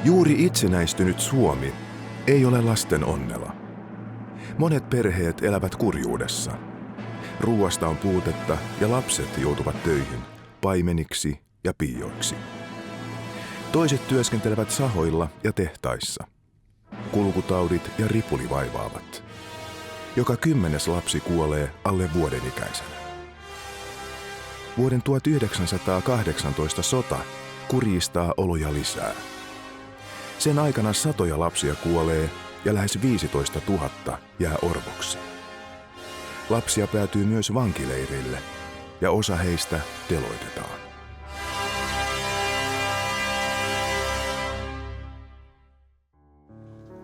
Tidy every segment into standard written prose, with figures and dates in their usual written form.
Juuri itsenäistynyt Suomi ei ole lasten onnela. Monet perheet elävät kurjuudessa. Ruoasta on puutetta ja lapset joutuvat töihin, paimeniksi ja piioiksi. Toiset työskentelevät sahoilla ja tehtaissa. Kulkutaudit ja ripuli vaivaavat. Joka 10. lapsi kuolee alle vuoden ikäisenä. Vuoden 1918 sota kurjistaa oloja lisää. Sen aikana satoja lapsia kuolee ja lähes 15 000 jää orvoksi. Lapsia päätyy myös vankileirille ja osa heistä teloitetaan.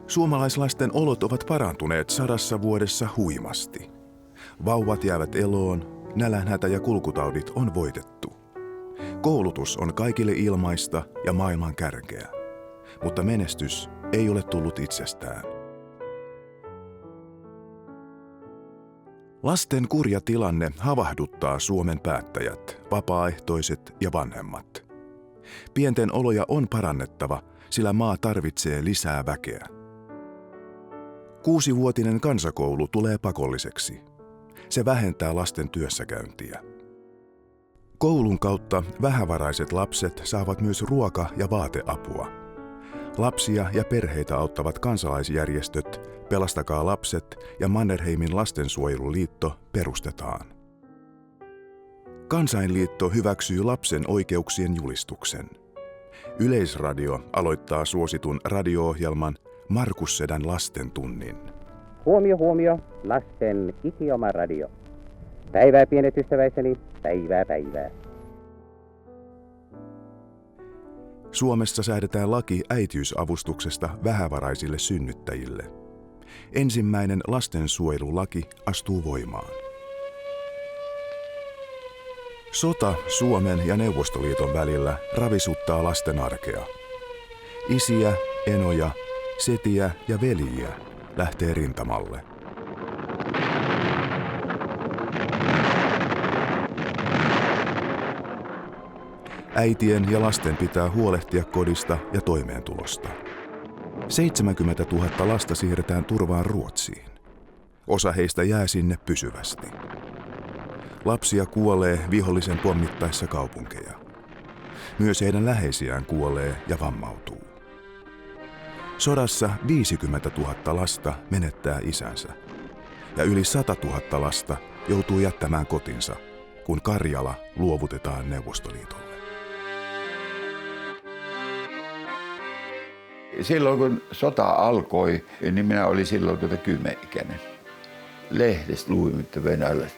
Suomalaislasten olot ovat parantuneet 100 vuodessa huimasti. Vauvat jäävät eloon, nälänhätä ja kulkutaudit on voitettu. Koulutus on kaikille ilmaista ja maailman kärkeä, mutta menestys ei ole tullut itsestään. Lasten kurja tilanne havahduttaa Suomen päättäjät, vapaaehtoiset ja vanhemmat. Pienten oloja on parannettava, sillä maa tarvitsee lisää väkeä. 6-vuotinen kansakoulu tulee pakolliseksi. Se vähentää lasten työssäkäyntiä. Koulun kautta vähävaraiset lapset saavat myös ruoka- ja vaateapua. Lapsia ja perheitä auttavat kansalaisjärjestöt Pelastakaa lapset ja Mannerheimin lastensuojeluliitto perustetaan. Kansainliitto hyväksyy lapsen oikeuksien julistuksen. Yleisradio aloittaa suositun radio-ohjelman Markus Sedän lasten tunnin. Huomio, huomio, lasten ikioma radio. Päivää pienet ystäväiseni, päivää. Suomessa säädetään laki äitiysavustuksesta vähävaraisille synnyttäjille. Ensimmäinen lastensuojelulaki astuu voimaan. Sota Suomen ja Neuvostoliiton välillä ravisuttaa lasten arkea. Isiä, enoja, setiä ja veljiä lähtee rintamalle. Äitien ja lasten pitää huolehtia kodista ja toimeentulosta. 70 000 lasta siirretään turvaan Ruotsiin. Osa heistä jää sinne pysyvästi. Lapsia kuolee vihollisen pommittaessa kaupunkeja. Myös heidän läheisiään kuolee ja vammautuu. Sodassa 50 000 lasta menettää isänsä. Ja yli 100 000 lasta joutuu jättämään kotinsa, kun Karjala luovutetaan Neuvostoliitolle. Silloin kun sota alkoi, niin minä olin silloin 10-ikäinen. Lehdestä luin, että venäläiset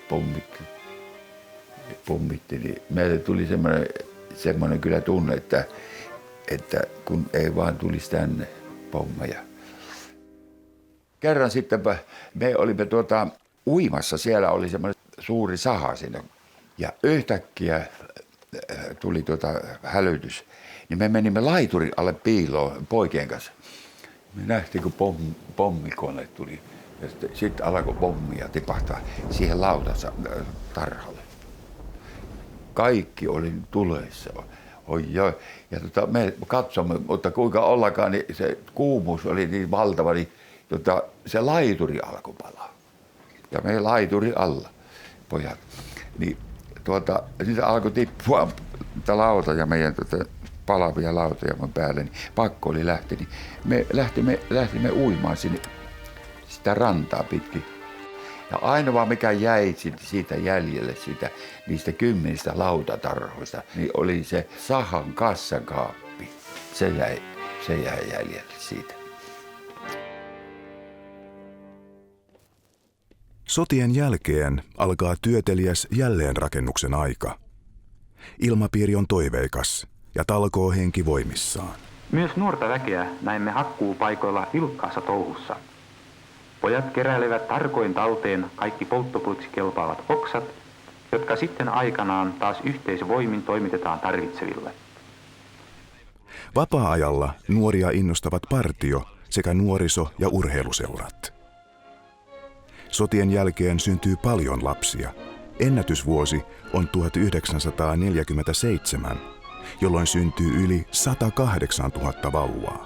pommitti, niin meille tuli semmoinen kyllä tunne, että kun ei vaan tulisi tänne pommeja. Kerran sittenpä me olimme uimassa, siellä oli semmoinen suuri saha siinä ja yhtäkkiä tuli hälytys. Niin me menimme laiturin alle piiloon poikien kanssa. Me nähtiin, kun pommikone tuli. Ja sitten alkoi pommia tipahtaa siihen lautansa tarhalle. Kaikki oli tulessa. Ja me katsomme, mutta kuinka ollakaan, niin se kuumuus oli niin valtava, niin se laituri alkoi palaa. Ja me laituri alla, pojat. Niin siitä alkoi tippua lauta ja meidän palavia lautoja mun päälle, niin pakko oli lähteä. Niin me lähtimme uimaan sinne sitä rantaa pitkin. Ja ainoa mikä jäi siitä jäljelle niistä 10 lautatarhoista, niin oli se sahan kassakaappi. Se jäi jäljelle siitä. Sotien jälkeen alkaa työteliäs jälleenrakennuksen aika. Ilmapiiri on toiveikas ja talkoohenki voimissaan. Myös nuorta väkeä näimme hakkuupaikoilla vilkkaassa touhussa. Pojat keräilevät tarkoin talteen kaikki polttopuiksi kelpaavat oksat, jotka sitten aikanaan taas yhteisvoimin toimitetaan tarvitseville. Vapaa-ajalla nuoria innostavat partio sekä nuoriso- ja urheiluseurat. Sotien jälkeen syntyy paljon lapsia. Ennätysvuosi on 1947, jolloin syntyy yli 108 000 vauvaa.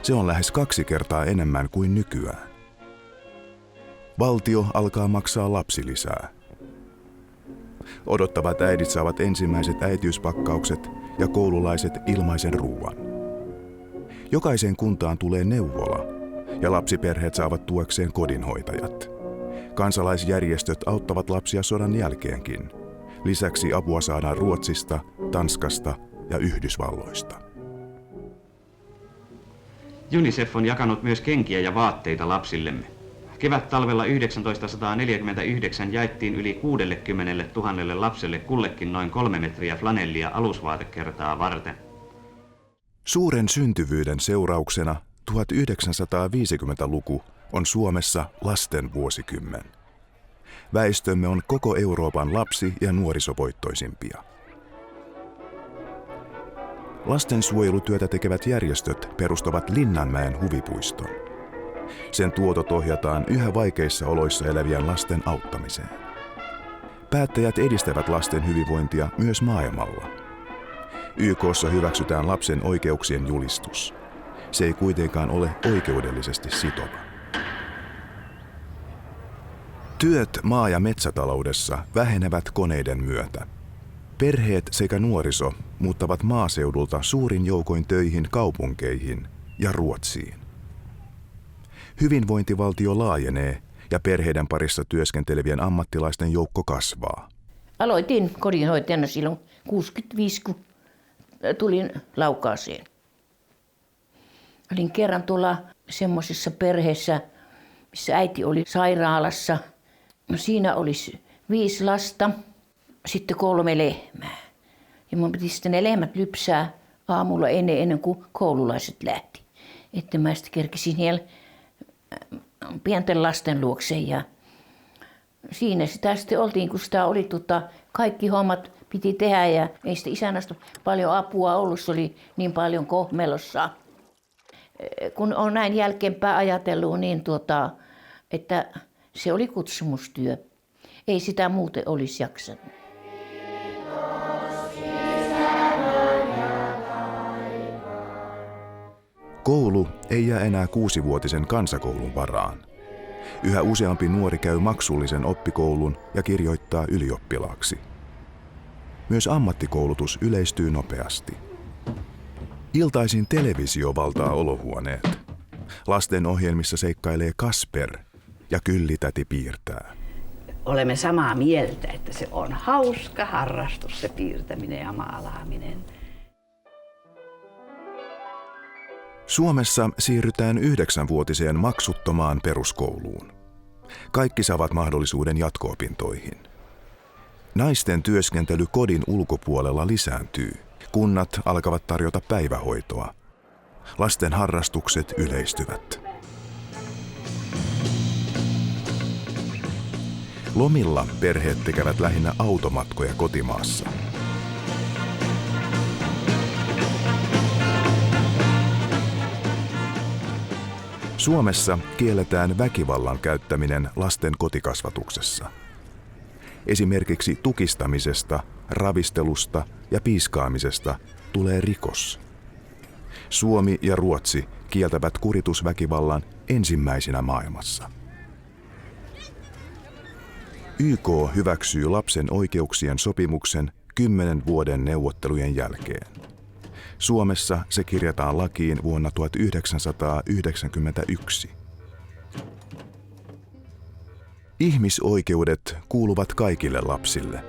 Se on lähes 2 kertaa enemmän kuin nykyään. Valtio alkaa maksaa lapsilisää. Odottavat äidit saavat ensimmäiset äitiyspakkaukset ja koululaiset ilmaisen ruuan. Jokaiseen kuntaan tulee neuvola ja lapsiperheet saavat tuekseen kodinhoitajat. Kansalaisjärjestöt auttavat lapsia sodan jälkeenkin. Lisäksi apua saadaan Ruotsista, Tanskasta ja Yhdysvalloista. UNICEF on jakanut myös kenkiä ja vaatteita lapsillemme. Kevät-talvella 1949 jaettiin yli 60 000 lapselle kullekin noin 3 metriä flanellia alusvaatekertaa varten. Suuren syntyvyyden seurauksena 1950-luku on Suomessa lasten vuosikymmen. Väestömme on koko Euroopan lapsi- ja nuorisovoittoisimpia. Lastensuojelutyötä tekevät järjestöt perustavat Linnanmäen huvipuiston. Sen tuotot ohjataan yhä vaikeissa oloissa elävien lasten auttamiseen. Päättäjät edistävät lasten hyvinvointia myös maailmalla. YK:ssa hyväksytään lapsen oikeuksien julistus. Se ei kuitenkaan ole oikeudellisesti sitova. Työt maa- ja metsätaloudessa vähenevät koneiden myötä. Perheet sekä nuoriso muuttavat maaseudulta suurin joukoin töihin kaupunkeihin ja Ruotsiin. Hyvinvointivaltio laajenee ja perheiden parissa työskentelevien ammattilaisten joukko kasvaa. Aloitin kodinhoitajana silloin 65, kun tulin Laukaaseen. Olin kerran tuolla semmoisessa perheessä, missä äiti oli sairaalassa. No siinä olisi 5 lasta, sitten 3 lehmää. Ja mun piti sitten ne lehmät lypsää aamulla ennen kuin koululaiset lähti. Että mä sitten kerkisin siellä pienten lasten luokse. Ja siinä sitä sitten oltiin, kun sitä oli kaikki hommat piti tehdä ja ei sitten isännästä paljon apua ollut, se oli niin paljon kohmelossa. Kun on näin jälkeenpäin ajatellut, niin että se oli kutsumustyö. Ei sitä muuten olisi jaksanut. Koulu ei jää enää 6-vuotisen kansakoulun varaan. Yhä useampi nuori käy maksullisen oppikoulun ja kirjoittaa ylioppilaaksi. Myös ammattikoulutus yleistyy nopeasti. Iltaisin televisio valtaa olohuoneet. Lasten ohjelmissa seikkailee Kasper ja Kylli-täti piirtää. Olemme samaa mieltä, että se on hauska harrastus, se piirtäminen ja maalaaminen. Suomessa siirrytään 9-vuotiseen maksuttomaan peruskouluun. Kaikki saavat mahdollisuuden jatko-opintoihin. Naisten työskentely kodin ulkopuolella lisääntyy. Kunnat alkavat tarjota päivähoitoa. Lasten harrastukset yleistyvät. Lomilla perheet tekevät lähinnä automatkoja kotimaassa. Suomessa kielletään väkivallan käyttäminen lasten kotikasvatuksessa. Esimerkiksi tukistamisesta, ravistelusta ja piiskaamisesta tulee rikos. Suomi ja Ruotsi kieltävät kuritusväkivallan ensimmäisinä maailmassa. YK hyväksyy lapsen oikeuksien sopimuksen 10 vuoden neuvottelujen jälkeen. Suomessa se kirjataan lakiin vuonna 1991. Ihmisoikeudet kuuluvat kaikille lapsille.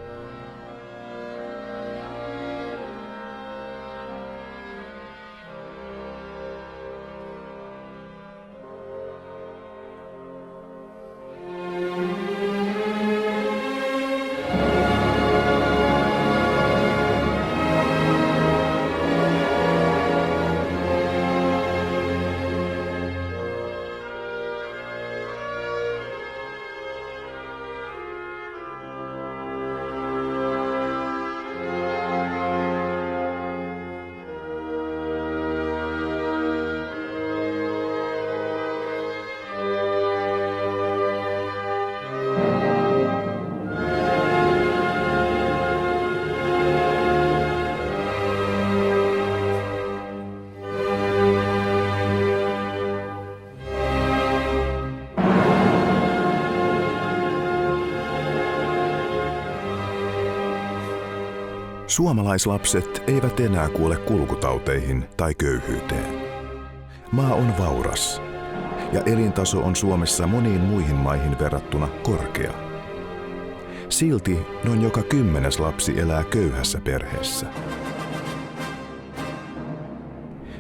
Suomalaislapset eivät enää kuole kulkutauteihin tai köyhyyteen. Maa on vauras ja elintaso on Suomessa moniin muihin maihin verrattuna korkea. Silti noin joka 10. lapsi elää köyhässä perheessä.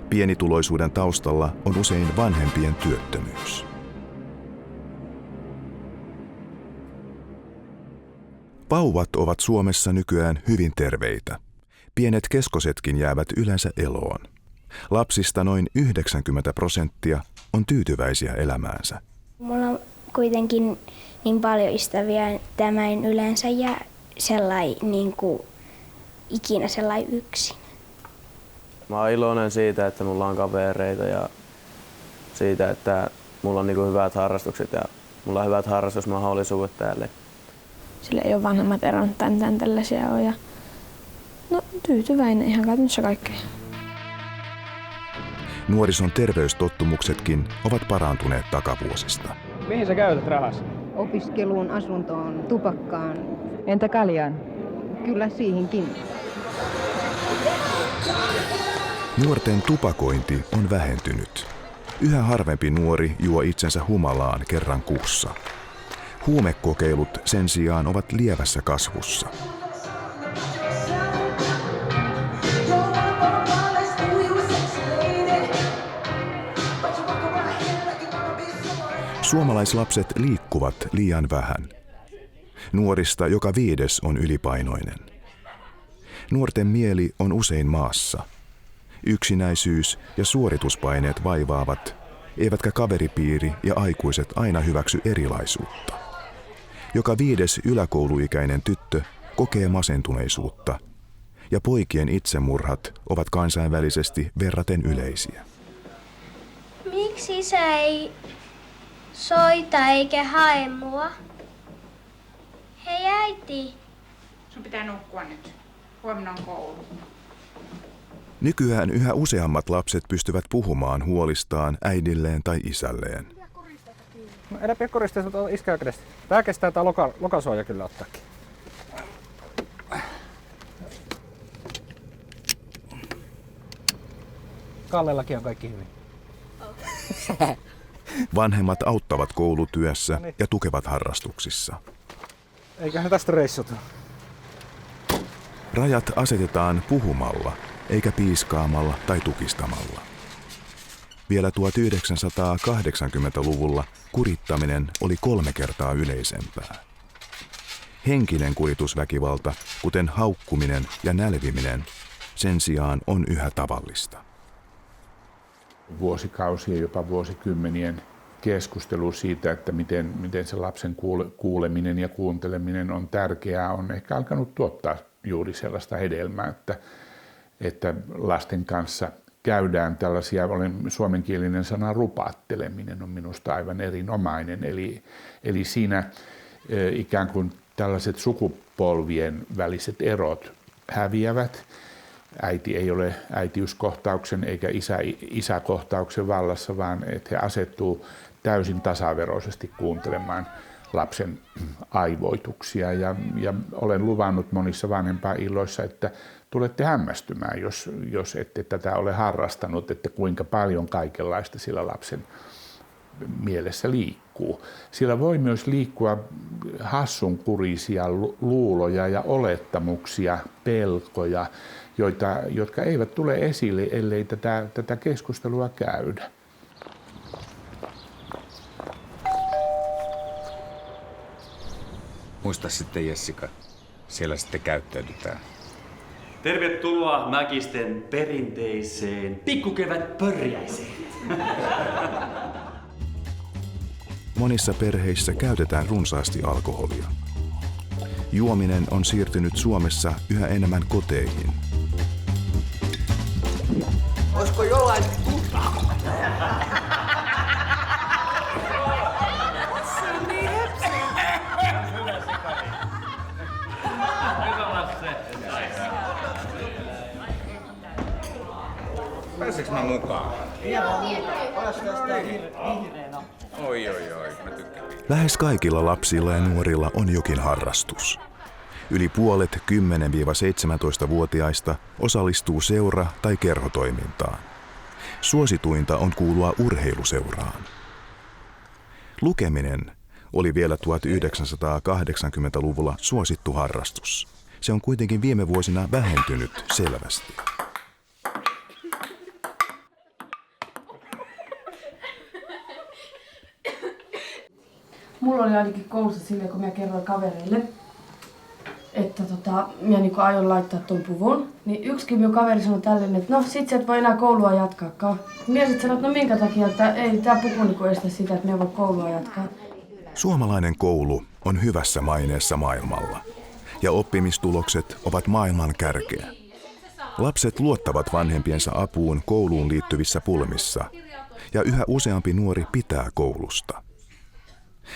Pienituloisuuden taustalla on usein vanhempien työttömyys. Vauvat ovat Suomessa nykyään hyvin terveitä. Pienet keskosetkin jäävät yleensä eloon. Lapsista noin 90% on tyytyväisiä elämäänsä. Mulla on kuitenkin niin paljon ystäviä, että mä en yleensä jää ikinä sellainen yksin. Mä oon iloinen siitä, että mulla on kavereita ja siitä, että mulla on hyvät harrastukset ja mulla on hyvät harrastusmahdollisuudet täällä. Sillä ei ole vanhemmat eronnut tämän tällaisia on ja tyytyväinen ihan käytännössä kaikkeen. Nuorison terveystottumuksetkin ovat parantuneet takavuosista. Mihin sä käytät rahas? Opiskeluun, asuntoon, tupakkaan. Entä kaljaan? Kyllä siihenkin. Nuorten tupakointi on vähentynyt. Yhä harvempi nuori juo itsensä humalaan kerran kuussa. Huumekokeilut sen sijaan ovat lievässä kasvussa. Suomalaislapset liikkuvat liian vähän. Nuorista joka 5. on ylipainoinen. Nuorten mieli on usein maassa. Yksinäisyys ja suorituspaineet vaivaavat, eivätkä kaveripiiri ja aikuiset aina hyväksy erilaisuutta. Joka 5. yläkouluikäinen tyttö kokee masentuneisuutta, ja poikien itsemurhat ovat kansainvälisesti verraten yleisiä. Miksi isä ei soita eikä hae mua? Hei äiti. Sun pitää nukkua nyt. Huomenna on koulu. Nykyään yhä useammat lapset pystyvät puhumaan huolistaan äidilleen tai isälleen. No, älä pidä koristeessa iskeä kädestä. Tää kestää tää lokasuoja kyllä ottaakin. Kallellakin on kaikki hyvin. Vanhemmat auttavat koulutyössä ja tukevat harrastuksissa. Eiköhän tästä reissuta. Rajat asetetaan puhumalla, eikä piiskaamalla tai tukistamalla. Vielä 1980-luvulla kurittaminen oli 3 kertaa yleisempää. Henkinen kuritusväkivalta, kuten haukkuminen ja nälviminen, sen sijaan on yhä tavallista. Vuosikausien, jopa vuosikymmenien keskustelu siitä, että miten se lapsen kuuleminen ja kuunteleminen on tärkeää, on ehkä alkanut tuottaa juuri sellaista hedelmää, että lasten kanssa käydään tällaisia, suomenkielinen sana rupaatteleminen on minusta aivan erinomainen, eli siinä ikään kuin tällaiset sukupolvien väliset erot häviävät. Äiti ei ole äitiyskohtauksen eikä isäkohtauksen vallassa, vaan että he asettuu täysin tasaveroisesti kuuntelemaan lapsen aivoituksia. Ja olen luvannut monissa vanhempainilloissa, että tulette hämmästymään, jos ette tätä ole harrastanut, että kuinka paljon kaikenlaista sillä lapsen mielessä liikkuu. Sillä voi myös liikkua hassunkurisia luuloja ja olettamuksia, pelkoja, jotka eivät tule esille, ellei tätä keskustelua käydä. Muista sitten, Jessica, siellä sitten käyttäydytään. Tervetuloa Mäkisten perinteiseen pikkukevätpörjäiseen. Monissa perheissä käytetään runsaasti alkoholia. Juominen on siirtynyt Suomessa yhä enemmän koteihin. Olisiko jollain tutaa? Pääseekö mä mukaan? Oi, mä tykkään. Lähes kaikilla lapsilla ja nuorilla on jokin harrastus. Yli puolet 10-17-vuotiaista osallistuu seura- tai kerhotoimintaan. Suosituinta on kuulua urheiluseuraan. Lukeminen oli vielä 1980-luvulla suosittu harrastus. Se on kuitenkin viime vuosina vähentynyt selvästi. Mulla oli ainakin koulussa silleen, kun mä kerroin kavereille, että mä niinku aion laittaa ton puvun. Niin yksikin minun kaveri sanoi tälleen, että no sit sä et voi enää koulua jatkaakaan. Mä sit sanoin, että no minkä takia, että ei tää puku niinku estä sitä, että mä voi koulua jatkaa. Suomalainen koulu on hyvässä maineessa maailmalla ja oppimistulokset ovat maailman kärkeä. Lapset luottavat vanhempiensa apuun kouluun liittyvissä pulmissa ja yhä useampi nuori pitää koulusta.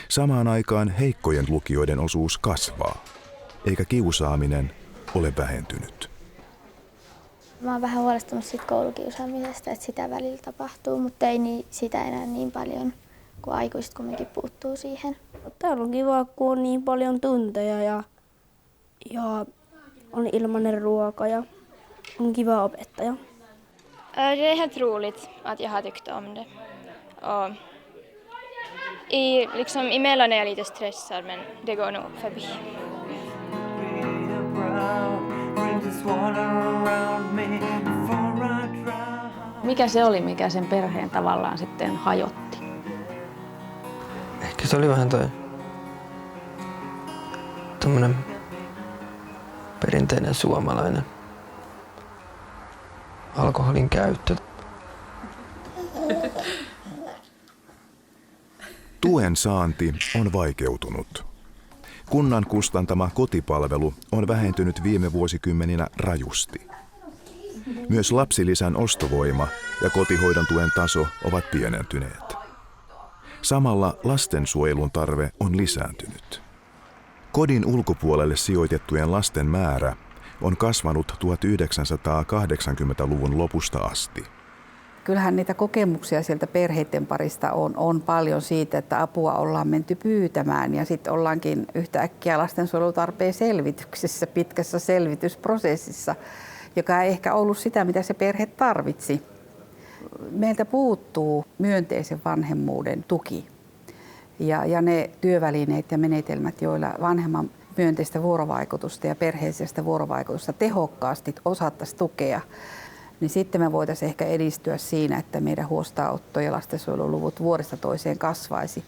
Samaan aikaan heikkojen lukijoiden osuus kasvaa, eikä kiusaaminen ole vähentynyt. Mä oon vähän huolestunut siitä koulukiusaamisesta, että sitä välillä tapahtuu, mutta ei sitä enää niin paljon, kun aikuiset kumminkin puuttuu siihen. Täällä on kiva, kun on niin paljon tunteja ja on ilmainen ruoka ja on kiva opettaja. Det är helt roligt att jag har tyckt om det. Och emellan är jag lite stressad, men det går nog förbi. Mikä se oli, mikä sen perheen tavallaan sitten hajotti? Ehkä se oli vähän tommonen perinteinen suomalainen alkoholin käyttö. Tuen saanti on vaikeutunut. Kunnan kustantama kotipalvelu on vähentynyt viime vuosikymmeninä rajusti. Myös lapsilisän ostovoima ja kotihoidon tuen taso ovat pienentyneet. Samalla lastensuojelun tarve on lisääntynyt. Kodin ulkopuolelle sijoitettujen lasten määrä on kasvanut 1980-luvun lopusta asti. Kyllähän niitä kokemuksia sieltä perheiden parista on paljon siitä, että apua ollaan menty pyytämään ja sitten ollaankin yhtäkkiä lastensuojelutarpeen selvityksessä, pitkässä selvitysprosessissa, joka ei ehkä ollut sitä, mitä se perhe tarvitsi. Meiltä puuttuu myönteisen vanhemmuuden tuki ja ne työvälineet ja menetelmät, joilla vanhemman myönteistä vuorovaikutusta ja perheellisestä vuorovaikutusta tehokkaasti osattaisiin tukea, niin sitten me voitaisiin ehkä edistyä siinä, että meidän huostaanotto- ja lastensuojeluluvut vuodesta toiseen kasvaisi.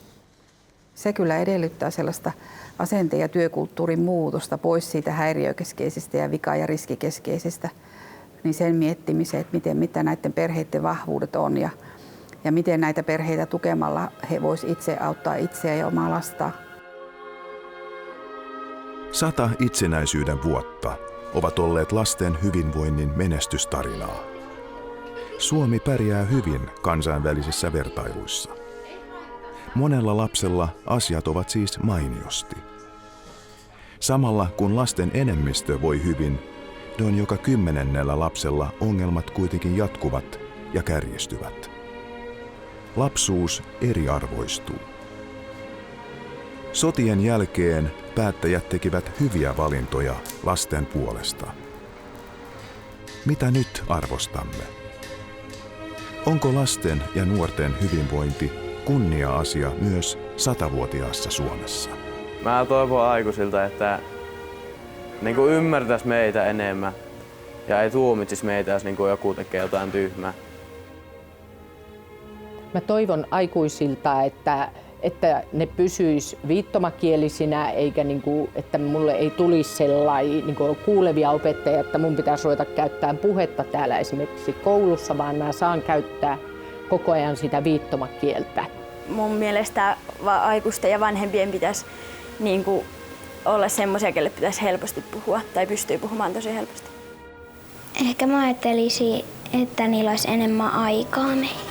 Se kyllä edellyttää sellaista asenteen ja työkulttuurin muutosta pois siitä häiriökeskeisestä ja vika- ja riskikeskeisestä, niin sen miettimiseen, että mitä näiden perheiden vahvuudet on ja miten näitä perheitä tukemalla he voisivat itse auttaa itseä ja omaa lastaan. 100 itsenäisyyden vuotta ovat olleet lasten hyvinvoinnin menestystarinaa. Suomi pärjää hyvin kansainvälisissä vertailuissa. Monella lapsella asiat ovat siis mainiosti. Samalla kun lasten enemmistö voi hyvin, noin joka 10. lapsella ongelmat kuitenkin jatkuvat ja kärjistyvät. Lapsuus eriarvoistuu. Sotien jälkeen päättäjät tekivät hyviä valintoja lasten puolesta. Mitä nyt arvostamme? Onko lasten ja nuorten hyvinvointi kunnia-asia myös 100-vuotiaassa Suomessa? Mä toivon aikuisilta, että ymmärtäis meitä enemmän ja ei tuomitsis meitä, jos joku tekee jotain tyhmää. Mä toivon aikuisilta, että ne pysyis viittomakielisinä, eikä että mulle ei tulisi sellainen kuulevia opettajia, että mun pitäisi ruveta käyttämään puhetta täällä esimerkiksi koulussa, vaan mä saan käyttää koko ajan sitä viittomakieltä. Mun mielestä aikuisten ja vanhempien pitäisi olla semmoisia, kelle pitäisi helposti puhua tai pystyy puhumaan tosi helposti. Ehkä mä ajattelisin, että niillä olisi enemmän aikaa meille.